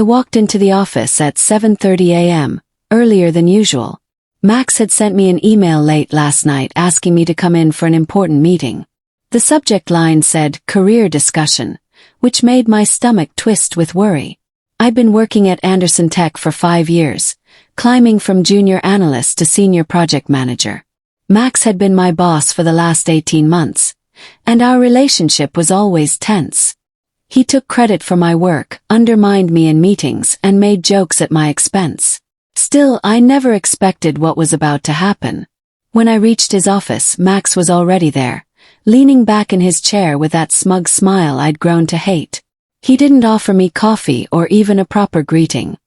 walked into the office at 7:30 a.m., earlier than usual. Max had sent me an email late last night asking me to come in for an important meeting. The subject line said, "Career Discussion," which made my stomach twist with worry. I'd been working at Anderson Tech for 5 years, climbing from junior analyst to senior project manager. Max had been my boss for the last 18 months, and our relationship was always tense. He took credit for my work, undermined me in meetings, and made jokes at my expense. Still, I never expected what was about to happen. When I reached his office, Max was already there, leaning back in his chair with that smug smile I'd grown to hate. He didn't offer me coffee or even a proper greeting.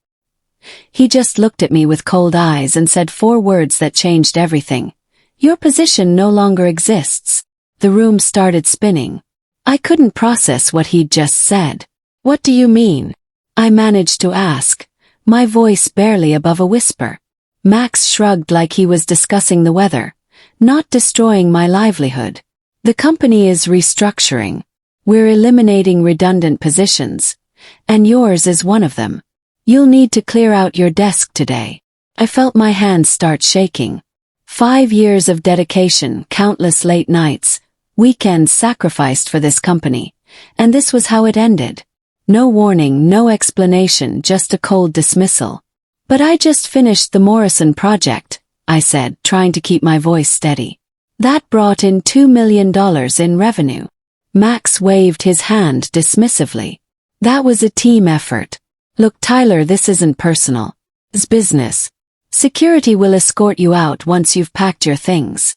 He just looked at me with cold eyes and said 4 words that changed everything. "Your position no longer exists." The room started spinning. I couldn't process what he'd just said. "What do you mean?" I managed to ask, my voice barely above a whisper. Max shrugged like he was discussing the weather, not destroying my livelihood. "The company is restructuring. We're eliminating redundant positions, and yours is one of them. You'll need to clear out your desk today." I felt my hands start shaking. 5 years of dedication, countless late nights, weekends sacrificed for this company, and this was how it ended. No warning, no explanation, just a cold dismissal. "But I just finished the Morrison project," I said, trying to keep my voice steady. "That brought in $2 million in revenue." Max waved his hand dismissively. "That was a team effort. Look, Tyler, this isn't personal. It's business. Security will escort you out once you've packed your things."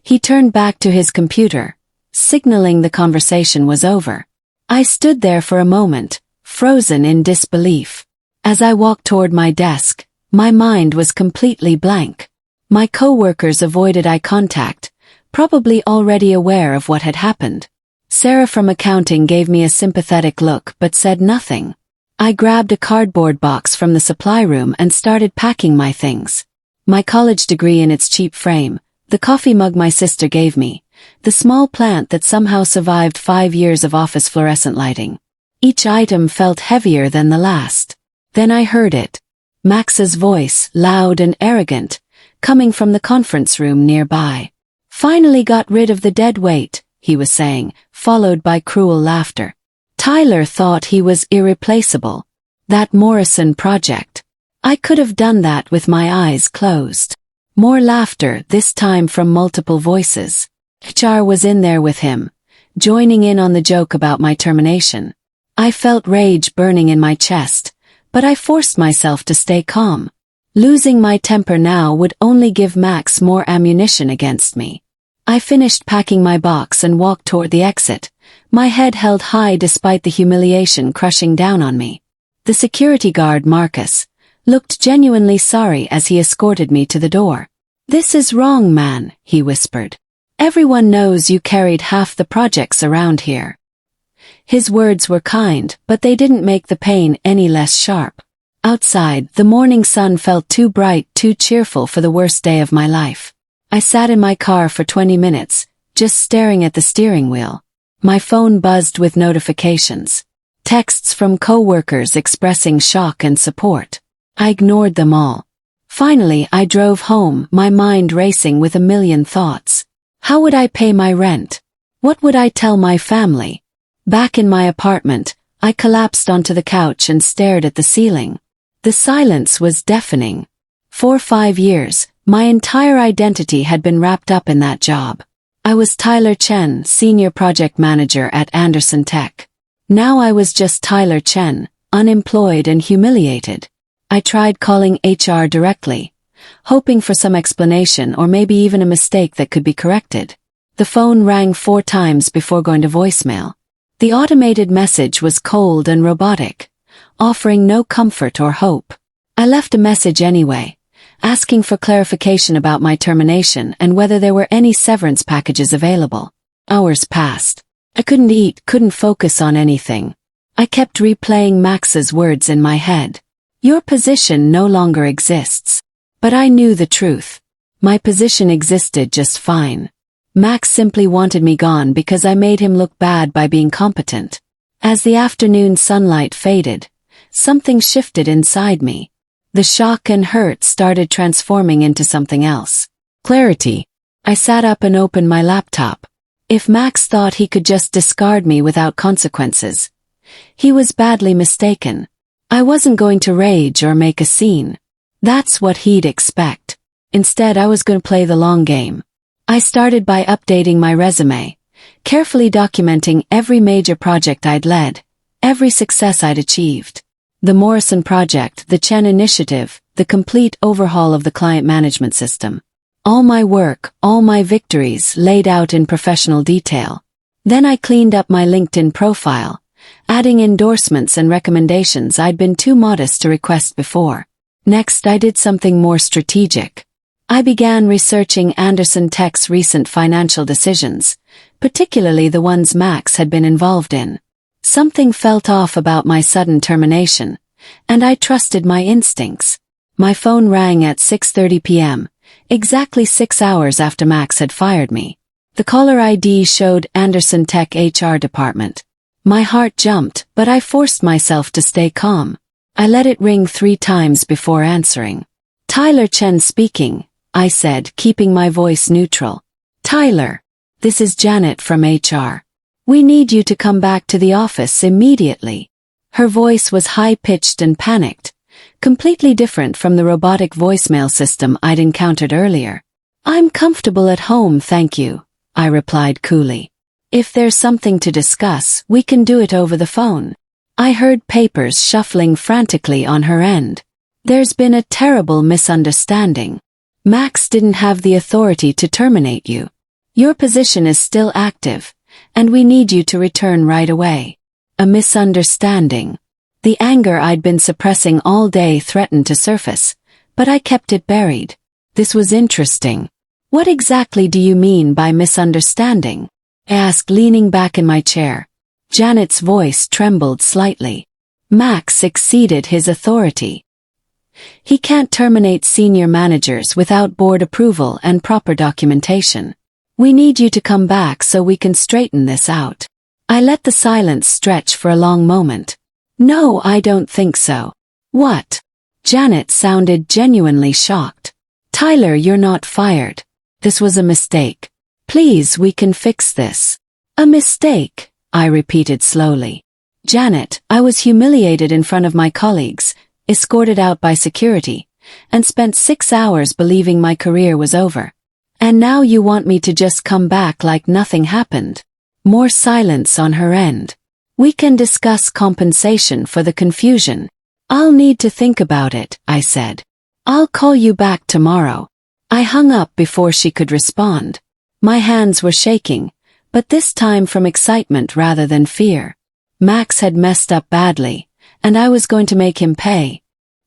He turned back to his computer, signaling the conversation was over. I stood there for a moment, frozen in disbelief. As I walked toward my desk, my mind was completely blank. My coworkers avoided eye contact, probably already aware of what had happened. Sarah from accounting gave me a sympathetic look but said nothing. I grabbed a cardboard box from the supply room and started packing my things. My college degree in its cheap frame, the coffee mug my sister gave me, the small plant that somehow survived 5 years of office fluorescent lighting. Each item felt heavier than the last. Then I heard it. Max's voice, loud and arrogant, coming from the conference room nearby. "Finally got rid of the dead weight," he was saying, followed by cruel laughter. Tyler thought he was irreplaceable. That Morrison project. I could have done that with my eyes closed. More laughter, this time from multiple voices. HR was in there with him, joining in on the joke about my termination. I felt rage burning in my chest, but I forced myself to stay calm. Losing my temper now would only give Max more ammunition against me. I finished packing my box and walked toward the exit, my head held high despite the humiliation crushing down on me. The security guard, Marcus, looked genuinely sorry as he escorted me to the door. "This is wrong, man," he whispered. "Everyone knows you carried half the projects around here." His words were kind, but they didn't make the pain any less sharp. Outside, the morning sun felt too bright, too cheerful for the worst day of my life. I sat in my car for 20 minutes, just staring at the steering wheel. My phone buzzed with notifications. Texts from coworkers expressing shock and support. I ignored them all. Finally, I drove home, my mind racing with a million thoughts. How would I pay my rent? What would I tell my family? Back in my apartment, I collapsed onto the couch and stared at the ceiling. The silence was deafening. For 5 years, my entire identity had been wrapped up in that job. I was Tyler Chen, senior project manager at Anderson Tech. Now I was just Tyler Chen, unemployed and humiliated. I tried calling HR directly, hoping for some explanation or maybe even a mistake that could be corrected. The phone rang 4 times before going to voicemail. The automated message was cold and robotic, offering no comfort or hope. I left a message anyway, asking for clarification about my termination and whether there were any severance packages available. Hours passed. I couldn't eat, couldn't focus on anything. I kept replaying Max's words in my head. "Your position no longer exists." But I knew the truth. My position existed just fine. Max simply wanted me gone because I made him look bad by being competent. As the afternoon sunlight faded, something shifted inside me. The shock and hurt started transforming into something else. Clarity. I sat up and opened my laptop. If Max thought he could just discard me without consequences, he was badly mistaken. I wasn't going to rage or make a scene. That's what he'd expect. Instead, I was going to play the long game. I started by updating my resume, carefully documenting every major project I'd led, every success I'd achieved. The Morrison project, the Chen initiative, the complete overhaul of the client management system. All my work, all my victories laid out in professional detail. Then I cleaned up my LinkedIn profile, adding endorsements and recommendations I'd been too modest to request before. Next, I did something more strategic. I began researching Anderson Tech's recent financial decisions, particularly the ones Max had been involved in. Something felt off about my sudden termination, and I trusted my instincts. My phone rang at 6:30 p.m., exactly 6 hours after Max had fired me. The caller ID showed Anderson Tech HR department. My heart jumped, but I forced myself to stay calm. I let it ring 3 times before answering. Tyler Chen speaking, I said, keeping my voice neutral. Tyler, this is Janet from HR. We need you to come back to the office immediately. Her voice was high-pitched and panicked, completely different from the robotic voicemail system I'd encountered earlier. I'm comfortable at home, thank you, I replied coolly. If there's something to discuss, we can do it over the phone. I heard papers shuffling frantically on her end. There's been a terrible misunderstanding. Max didn't have the authority to terminate you. Your position is still active, and we need you to return right away. A misunderstanding. The anger I'd been suppressing all day threatened to surface, but I kept it buried. This was interesting. What exactly do you mean by misunderstanding? I asked, leaning back in my chair. Janet's voice trembled slightly. Max exceeded his authority. He can't terminate senior managers without board approval and proper documentation. We need you to come back so we can straighten this out. I let the silence stretch for a long moment. No, I don't think so. What? Janet sounded genuinely shocked. Tyler, you're not fired. This was a mistake. Please, we can fix this. A mistake, I repeated slowly. Janet, I was humiliated in front of my colleagues, escorted out by security, and spent 6 hours believing my career was over. And now you want me to just come back like nothing happened? More silence on her end. We can discuss compensation for the confusion. I'll need to think about it, I said. I'll call you back tomorrow. I hung up before she could respond. My hands were shaking, but this time from excitement rather than fear. Max had messed up badly, and I was going to make him pay.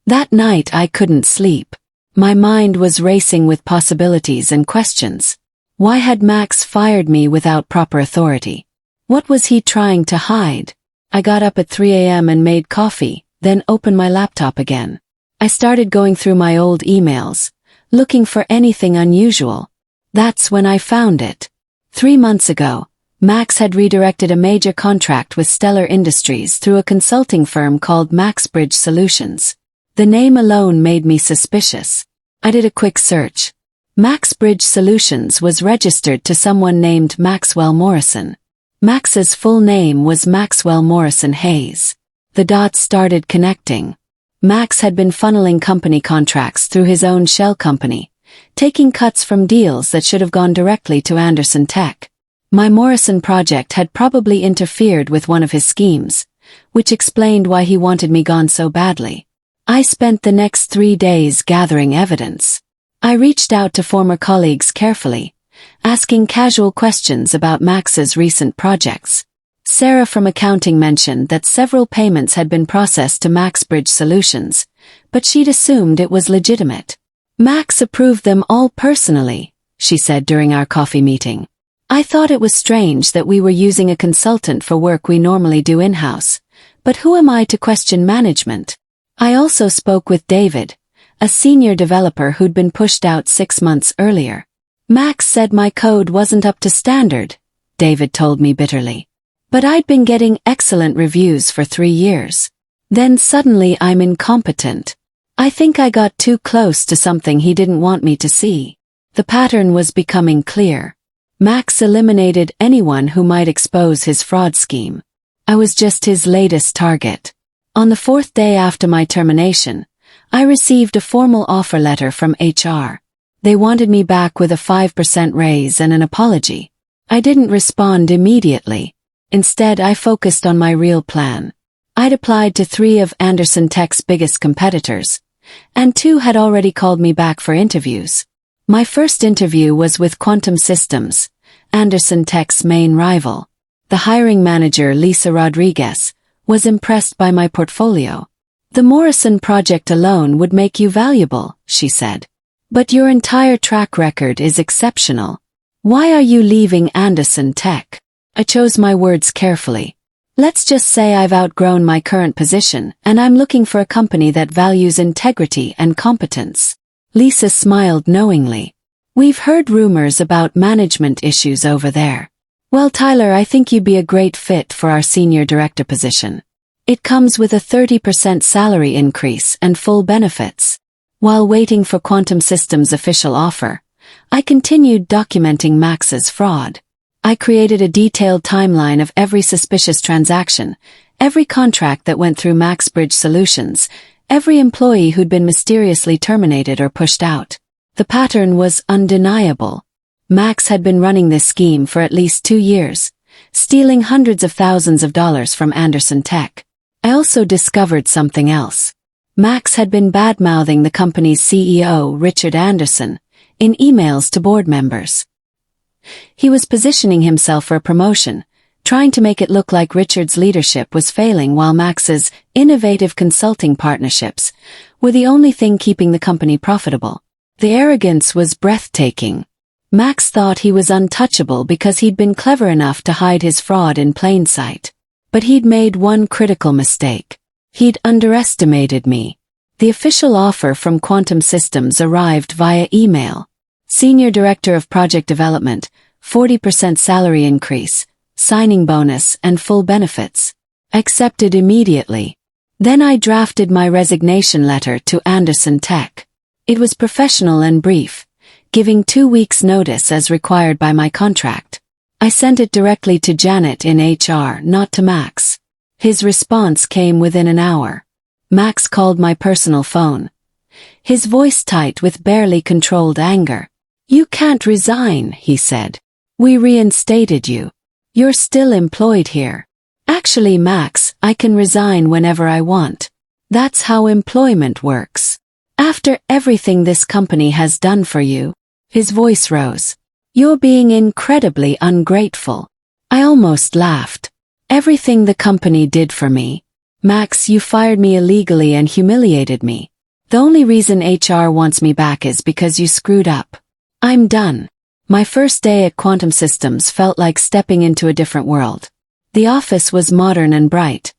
That night I couldn't sleep. My mind was racing with possibilities and questions. Why had Max fired me without proper authority? What was he trying to hide? I got up at 3 a.m. and made coffee, then opened my laptop again. I started going through my old emails, looking for anything unusual. That's when I found it. 3 months ago, Max had redirected a major contract with Stellar Industries through a consulting firm called MaxBridge Solutions. The name alone made me suspicious. I did a quick search. MaxBridge Solutions was registered to someone named Maxwell Morrison. Max's full name was Maxwell Morrison Hayes. The dots started connecting. Max had been funneling company contracts through his own shell company, taking cuts from deals that should have gone directly to Anderson Tech. My Morrison project had probably interfered with one of his schemes, which explained why he wanted me gone so badly. I spent the next 3 days gathering evidence. I reached out to former colleagues carefully, asking casual questions about Max's recent projects. Sarah from accounting mentioned that several payments had been processed to MaxBridge Solutions, but she'd assumed it was legitimate. Max approved them all personally, she said during our coffee meeting. I thought it was strange that we were using a consultant for work we normally do in-house, but who am I to question management? I also spoke with David, a senior developer who'd been pushed out 6 months earlier. Max said my code wasn't up to standard, David told me bitterly. But I'd been getting excellent reviews for 3 years. Then suddenly I'm incompetent. I think I got too close to something he didn't want me to see. The pattern was becoming clear. Max eliminated anyone who might expose his fraud scheme. I was just his latest target. On the 4th day after my termination, I received a formal offer letter from HR. They wanted me back with a 5% raise and an apology. I didn't respond immediately. Instead, I focused on my real plan. I'd applied to 3 of Anderson Tech's biggest competitors, and 2 had already called me back for interviews. My first interview was with Quantum Systems, Anderson Tech's main rival. The hiring manager, Lisa Rodriguez, was impressed by my portfolio. "The Morrison project alone would make you valuable," she said. "But your entire track record is exceptional. Why are you leaving Anderson Tech?" I chose my words carefully. "Let's just say I've outgrown my current position, and I'm looking for a company that values integrity and competence." Lisa smiled knowingly. "We've heard rumors about management issues over there. Well, Tyler, I think you'd be a great fit for our senior director position. It comes with a 30% salary increase and full benefits." While waiting for Quantum Systems' official offer, I continued documenting Max's fraud. I created a detailed timeline of every suspicious transaction, every contract that went through MaxBridge Solutions, every employee who'd been mysteriously terminated or pushed out. The pattern was undeniable. Max had been running this scheme for at least 2 years, stealing hundreds of thousands of dollars from Anderson Tech. I also discovered something else. Max had been bad-mouthing the company's CEO, Richard Anderson, in emails to board members. He was positioning himself for a promotion, trying to make it look like Richard's leadership was failing while Max's innovative consulting partnerships were the only thing keeping the company profitable. The arrogance was breathtaking. Max thought he was untouchable because he'd been clever enough to hide his fraud in plain sight. But he'd made one critical mistake. He'd underestimated me. The official offer from Quantum Systems arrived via email. Senior Director of Project Development, 40% salary increase, signing bonus and full benefits. Accepted immediately. Then I drafted my resignation letter to Anderson Tech. It was professional and brief, giving 2 weeks' notice as required by my contract. I sent it directly to Janet in HR, not to Max. His response came within an hour. Max called my personal phone. His voice tight with barely controlled anger. "You can't resign," he said. "We reinstated you. You're still employed here." "Actually, Max, I can resign whenever I want. That's how employment works. After everything this company has done for you." His voice rose. "You're being incredibly ungrateful." I almost laughed. "Everything the company did for me. Max, you fired me illegally and humiliated me. The only reason HR wants me back is because you screwed up. I'm done." My first day at Quantum Systems felt like stepping into a different world. The office was modern and bright,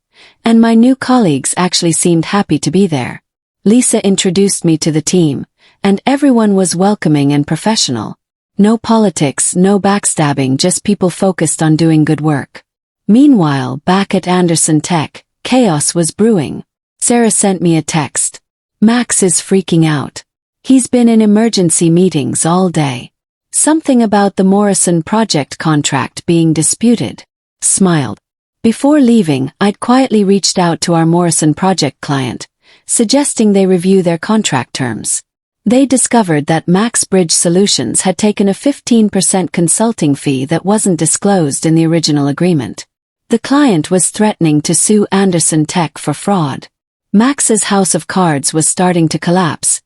and my new colleagues actually seemed happy to be there. Lisa introduced me to the team, and everyone was welcoming and professional. No politics, no backstabbing, just people focused on doing good work. Meanwhile, back at Anderson Tech, chaos was brewing. Sarah sent me a text. "Max is freaking out. He's been in emergency meetings all day. Something about the Morrison project contract being disputed." Smiled. Before leaving, I'd quietly reached out to our Morrison project client, suggesting they review their contract terms. They discovered that MaxBridge Solutions had taken a 15% consulting fee that wasn't disclosed in the original agreement. The client was threatening to sue Anderson Tech for fraud. Max's house of cards was starting to collapse,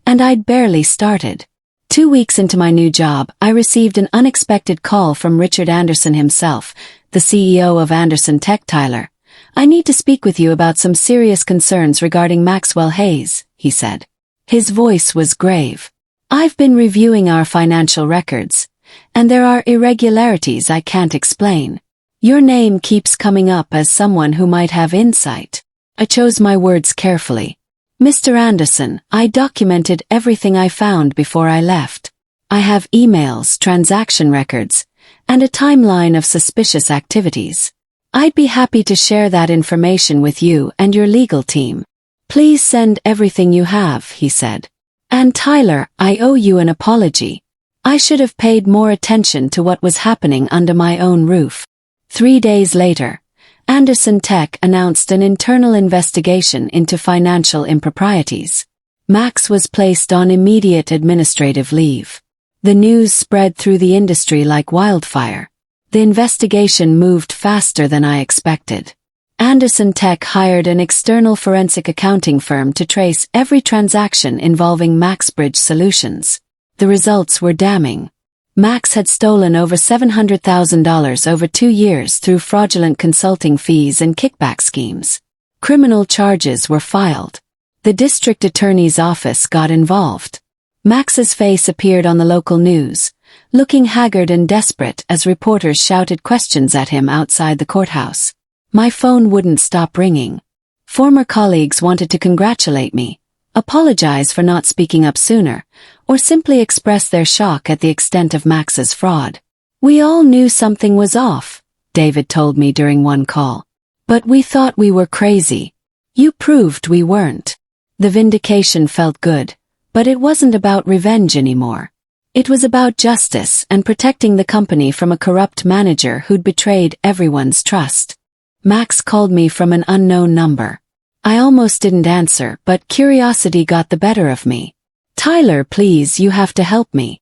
and I'd barely started. 2 weeks into my new job, I received an unexpected call from Richard Anderson himself, the CEO of Anderson Tech. "Tyler, I need to speak with you about some serious concerns regarding Maxwell Hayes," he said. His voice was grave. "I've been reviewing our financial records, and there are irregularities I can't explain. Your name keeps coming up as someone who might have insight." I chose my words carefully. "Mr. Anderson, I documented everything I found before I left. I have emails, transaction records, and a timeline of suspicious activities. I'd be happy to share that information with you and your legal team. Please send everything you have, he said. And Tyler, I owe you an apology. I should have paid more attention to what was happening under my own roof. 3 days later, Anderson Tech announced an internal investigation into financial improprieties. Max was placed on immediate administrative leave. The news spread through the industry like wildfire. The investigation moved faster than I expected. Anderson Tech hired an external forensic accounting firm to trace every transaction involving MaxBridge Solutions. The results were damning. Max had stolen over $700,000 over 2 years through fraudulent consulting fees and kickback schemes. Criminal charges were filed. The district attorney's office got involved. Max's face appeared on the local news, looking haggard and desperate as reporters shouted questions at him outside the courthouse. My phone wouldn't stop ringing. Former colleagues wanted to congratulate me, apologize for not speaking up sooner, or simply express their shock at the extent of Max's fraud. We all knew something was off, David told me during one call. But we thought we were crazy. You proved we weren't. The vindication felt good, but it wasn't about revenge anymore. It was about justice and protecting the company from a corrupt manager who'd betrayed everyone's trust. Max called me from an unknown number. I almost didn't answer, but curiosity got the better of me. Tyler, please, you have to help me.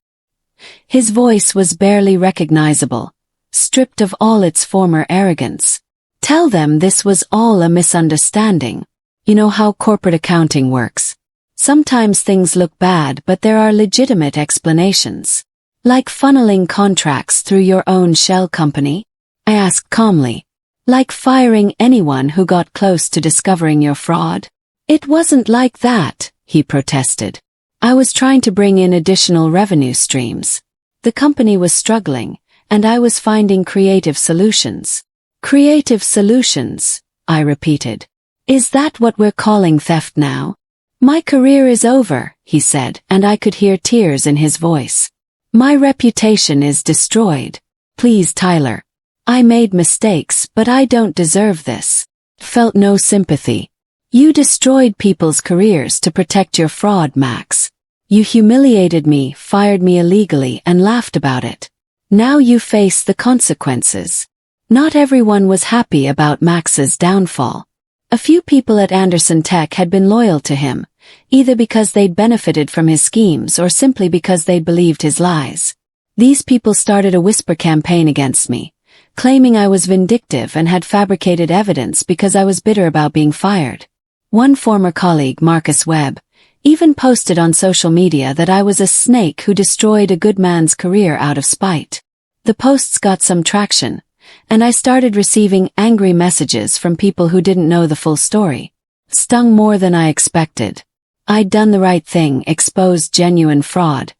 His voice was barely recognizable, stripped of all its former arrogance. Tell them this was all a misunderstanding. You know how corporate accounting works. Sometimes things look bad, but there are legitimate explanations. Like funneling contracts through your own shell company? I asked calmly. Like firing anyone who got close to discovering your fraud? It wasn't like that, he protested. I was trying to bring in additional revenue streams. The company was struggling, and I was finding creative solutions. Creative solutions, I repeated. Is that what we're calling theft now? My career is over, he said, and I could hear tears in his voice. My reputation is destroyed. Please, Tyler. I made mistakes, but I don't deserve this. Felt no sympathy. You destroyed people's careers to protect your fraud, Max. You humiliated me, fired me illegally, and laughed about it. Now you face the consequences. Not everyone was happy about Max's downfall. A few people at Anderson Tech had been loyal to him, either because they'd benefited from his schemes or simply because they believed his lies. These people started a whisper campaign against me, claiming I was vindictive and had fabricated evidence because I was bitter about being fired. One former colleague, Marcus Webb, even posted on social media that I was a snake who destroyed a good man's career out of spite. The posts got some traction, and I started receiving angry messages from people who didn't know the full story. Stung more than I expected. I'd done the right thing, exposed genuine fraud,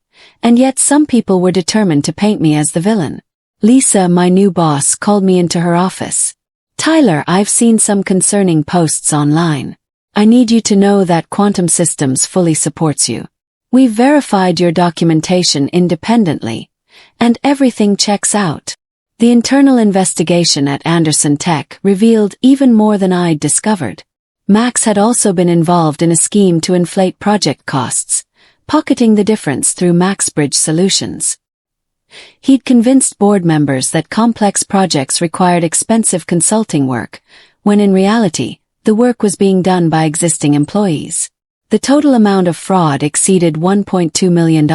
and yet some people were determined to paint me as the villain. Lisa, my new boss, called me into her office. Tyler, I've seen some concerning posts online. I need you to know that Quantum Systems fully supports you. We've verified your documentation independently, and everything checks out. The internal investigation at Anderson Tech revealed even more than I'd discovered. Max had also been involved in a scheme to inflate project costs, pocketing the difference through MaxBridge Solutions. He'd convinced board members that complex projects required expensive consulting work, when in reality, the work was being done by existing employees. The total amount of fraud exceeded $1.2 million.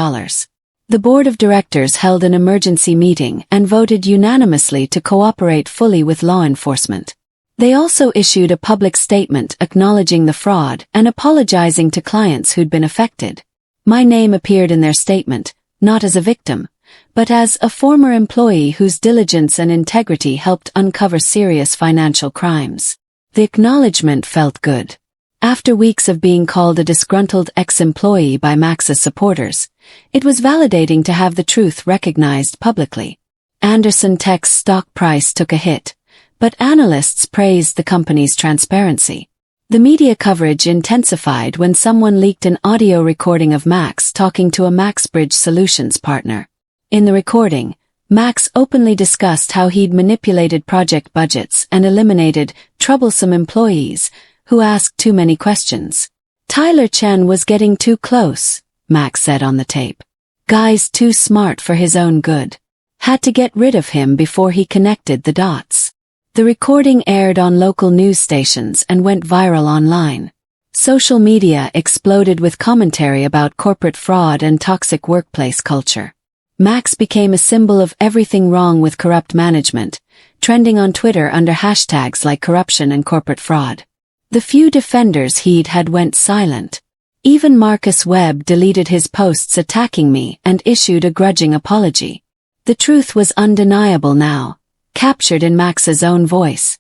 The board of directors held an emergency meeting and voted unanimously to cooperate fully with law enforcement. They also issued a public statement acknowledging the fraud and apologizing to clients who'd been affected. My name appeared in their statement, not as a victim, but as a former employee whose diligence and integrity helped uncover serious financial crimes. The acknowledgement felt good. After weeks of being called a disgruntled ex-employee by Max's supporters, it was validating to have the truth recognized publicly. Anderson Tech's stock price took a hit, but analysts praised the company's transparency. The media coverage intensified when someone leaked an audio recording of Max talking to a MaxBridge Solutions partner. In the recording, Max openly discussed how he'd manipulated project budgets and eliminated troublesome employees who asked too many questions. Tyler Chen was getting too close, Max said on the tape. Guy's too smart for his own good. Had to get rid of him before he connected the dots. The recording aired on local news stations and went viral online. Social media exploded with commentary about corporate fraud and toxic workplace culture. Max became a symbol of everything wrong with corrupt management, trending on Twitter under hashtags like corruption and corporate fraud. The few defenders he'd had went silent. Even Marcus Webb deleted his posts attacking me and issued a grudging apology. The truth was undeniable now, captured in Max's own voice.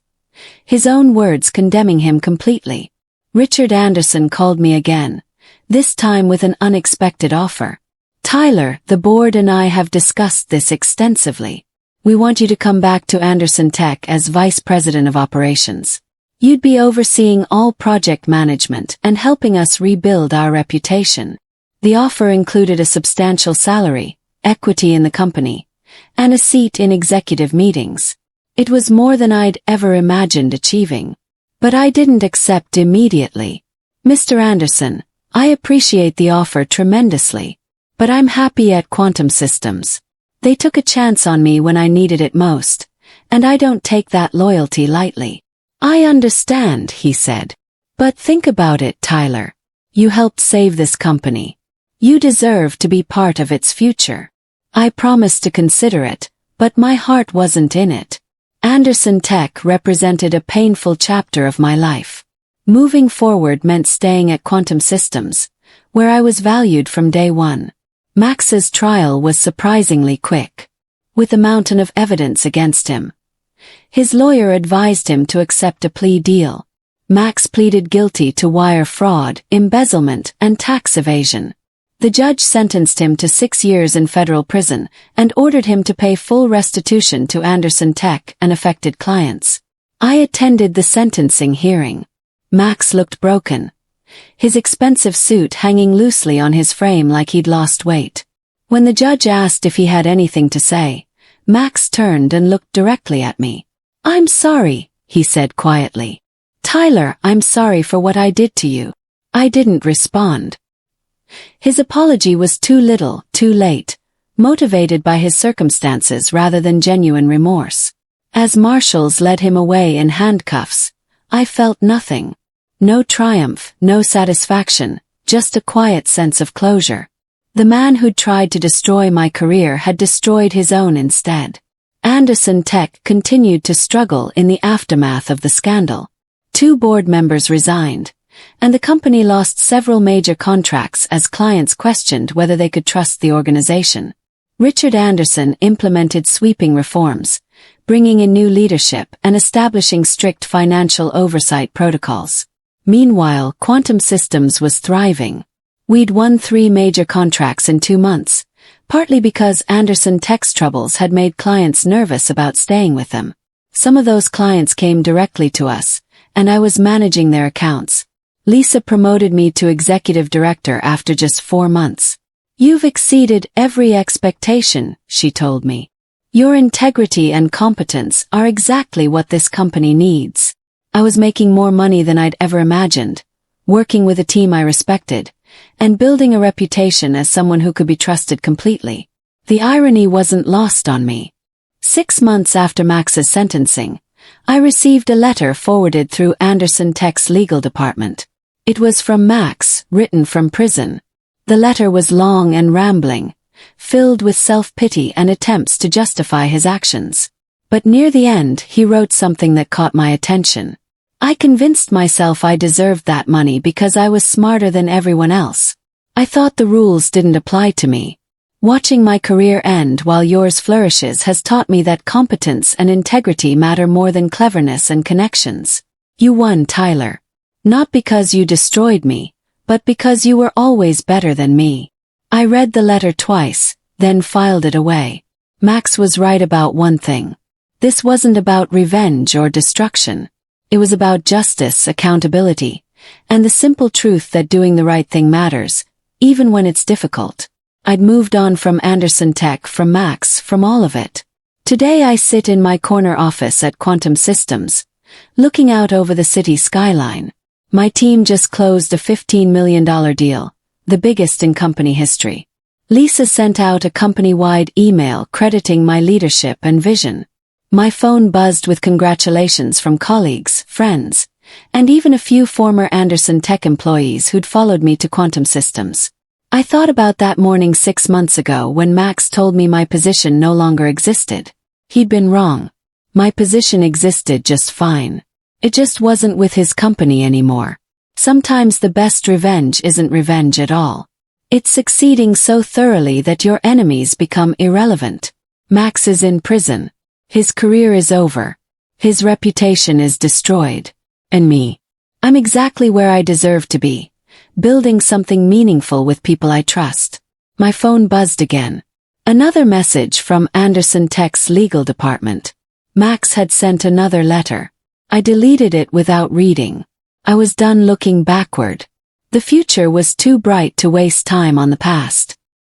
His own words condemning him completely. Richard Anderson called me again, this time with an unexpected offer. Tyler, the board and I have discussed this extensively. We want you to come back to Anderson Tech as Vice President of Operations. You'd be overseeing all project management and helping us rebuild our reputation. The offer included a substantial salary, equity in the company, and a seat in executive meetings. It was more than I'd ever imagined achieving. But I didn't accept immediately. Mr. Anderson, I appreciate the offer tremendously. But I'm happy at Quantum Systems. They took a chance on me when I needed it most, and I don't take that loyalty lightly. I understand, he said. But think about it, Tyler. You helped save this company. You deserve to be part of its future. I promised to consider it, but my heart wasn't in it. Anderson Tech represented a painful chapter of my life. Moving forward meant staying at Quantum Systems, where I was valued from day one. Max's trial was surprisingly quick. With a mountain of evidence against him. His lawyer advised him to accept a plea deal. Max pleaded guilty to wire fraud, embezzlement, and tax evasion. The judge sentenced him to 6 years in federal prison and ordered him to pay full restitution to Anderson Tech and affected clients. I attended the sentencing hearing. Max looked broken. His expensive suit hanging loosely on his frame like he'd lost weight. When the judge asked if he had anything to say, Max turned and looked directly at me. I'm sorry, he said quietly. Tyler, I'm sorry for what I did to you. I didn't respond. His apology was too little, too late, motivated by his circumstances rather than genuine remorse. As marshals led him away in handcuffs, I felt nothing. No triumph, no satisfaction, just a quiet sense of closure. The man who'd tried to destroy my career had destroyed his own instead. Anderson Tech continued to struggle in the aftermath of the scandal. 2 board members resigned, and the company lost several major contracts as clients questioned whether they could trust the organization. Richard Anderson implemented sweeping reforms, bringing in new leadership and establishing strict financial oversight protocols. Meanwhile, Quantum Systems was thriving. We'd won 3 major contracts in 2 months, partly because Anderson Tech's troubles had made clients nervous about staying with them. Some of those clients came directly to us, and I was managing their accounts. Lisa promoted me to executive director after just 4 months. You've exceeded every expectation, she told me. Your integrity and competence are exactly what this company needs. I was making more money than I'd ever imagined, working with a team I respected, and building a reputation as someone who could be trusted completely. The irony wasn't lost on me. 6 months after Max's sentencing, I received a letter forwarded through Anderson Tech's legal department. It was from Max, written from prison. The letter was long and rambling, filled with self-pity and attempts to justify his actions. But near the end, he wrote something that caught my attention. I convinced myself I deserved that money because I was smarter than everyone else. I thought the rules didn't apply to me. Watching my career end while yours flourishes has taught me that competence and integrity matter more than cleverness and connections. You won, Tyler. Not because you destroyed me, but because you were always better than me. I read the letter twice, then filed it away. Max was right about one thing. This wasn't about revenge or destruction. It was about justice, accountability, and the simple truth that doing the right thing matters, even when it's difficult. I'd moved on from Anderson Tech from Max from all of it. Today I sit in my corner office at Quantum Systems, looking out over the city skyline. My team just closed a $15 million deal, the biggest in company history. Lisa sent out a company-wide email crediting my leadership and vision. My phone buzzed with congratulations from colleagues, friends, and even a few former Anderson Tech employees who'd followed me to Quantum Systems. I thought about that morning 6 months ago when Max told me my position no longer existed. He'd been wrong. My position existed just fine. It just wasn't with his company anymore. Sometimes the best revenge isn't revenge at all. It's succeeding so thoroughly that your enemies become irrelevant. Max is in prison. His career is over. His reputation is destroyed. And me? I'm exactly where I deserve to be, building something meaningful with people I trust. My phone buzzed again. Another message from Anderson Tech's legal department. Max had sent another letter. I deleted it without reading. I was done looking backward. The future was too bright to waste time on the past.